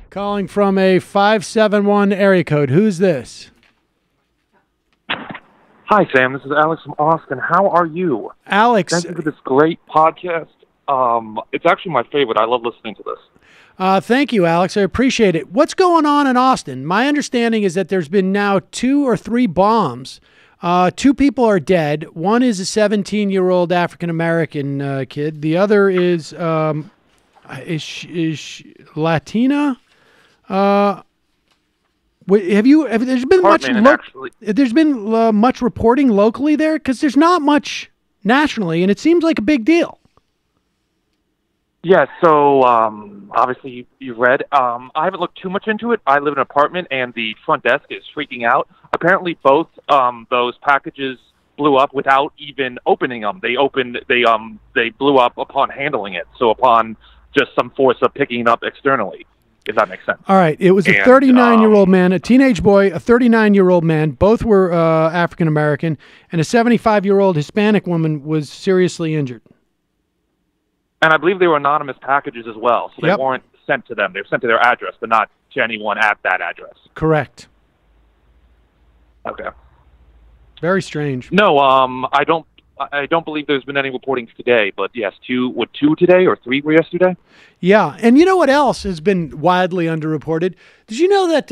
Calling from a 571 area code. Who's this? Hi, Sam. This is Alex from Austin. How are you? Alex. Thank you for this great podcast. It's actually my favorite. I love listening to this. Thank you, Alex. I appreciate it. What's going on in Austin? My understanding is that there's been now 2 or 3 bombs. 2 people are dead. One is a 17-year-old African-American kid. The other is Latina. There's been much reporting locally there? Because there's not much nationally, and it seems like a big deal. Yeah, so obviously you've read. I haven't looked too much into it. I live in an apartment, and the front desk is freaking out. Apparently, both those packages blew up without even opening them. They blew up upon handling it, so upon just some force of picking it up externally, if that makes sense. All right, it was a 39-year-old man, a teenage boy, a 39-year-old man. Both were African-American, and a 75-year-old Hispanic woman was seriously injured. And I believe they were anonymous packages as well, so they weren't sent to them. They were sent to their address, but not to anyone at that address. Correct. Okay. Very strange. No, I don't believe there's been any reportings today, but yes, 2 today or 3 were yesterday? Yeah, and you know what else has been widely underreported? Did you know that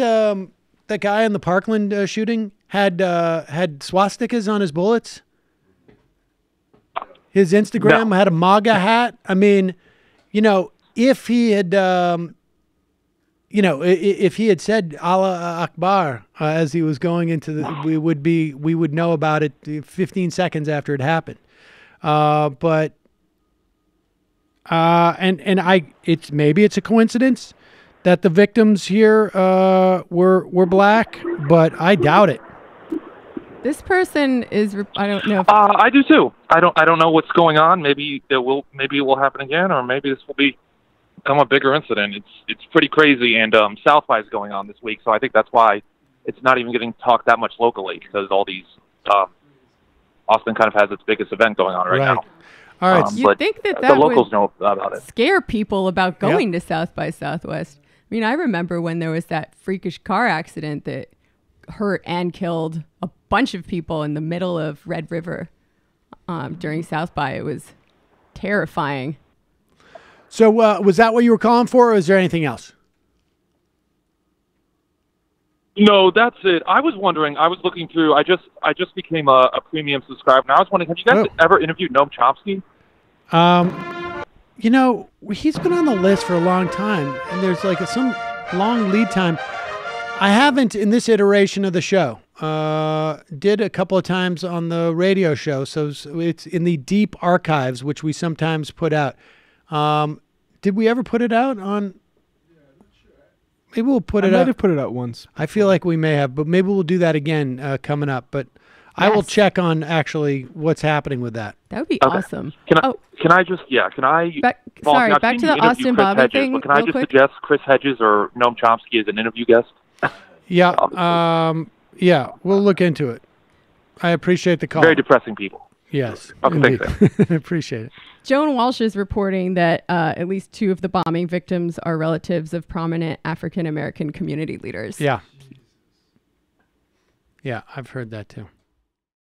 that guy in the Parkland shooting had swastikas on his bullets? His Instagram had a MAGA hat. I mean, if he had, if he had said Allah Akbar as he was going into we would know about it 15 seconds after it happened. Maybe it's a coincidence that the victims here were black, but I doubt it. This person is. I don't know. I do too. I don't know what's going on. Maybe it will happen again, or maybe this will become a bigger incident. It's pretty crazy, and South by is going on this week, so I think that's why it's not even getting talked that much locally, because all these Austin kind of has its biggest event going on right now. All right. You'd think that the locals know about it. Scare people about going to South by Southwest. I mean, I remember when there was that freakish car accident that hurt and killed a bunch of people in the middle of Red River during South by. It was terrifying. So was that what you were calling for, or is there anything else? No, that's it. I was wondering, I was looking through, I just became a premium subscriber, and I was wondering, have you guys ever interviewed Noam Chomsky? He's been on the list for a long time, and there's like some long lead time. I haven't in this iteration of the show. Did a couple of times on the radio show, so it's in the deep archives, which we sometimes put out. Did we ever put it out on? Maybe we'll put it out. I might have put it out once. I feel like we may have, but maybe we'll do that again coming up. But I will check on actually what's happening with that. That would be awesome. Can I just back to the Austin Bobby thing. Can I just suggest Chris Hedges or Noam Chomsky as an interview guest? Yeah. Yeah, we'll look into it. I appreciate the call. Very depressing people. Yes. Okay, thanks. I appreciate it. Joan Walsh is reporting that at least 2 of the bombing victims are relatives of prominent African-American community leaders. Yeah. Yeah, I've heard that too.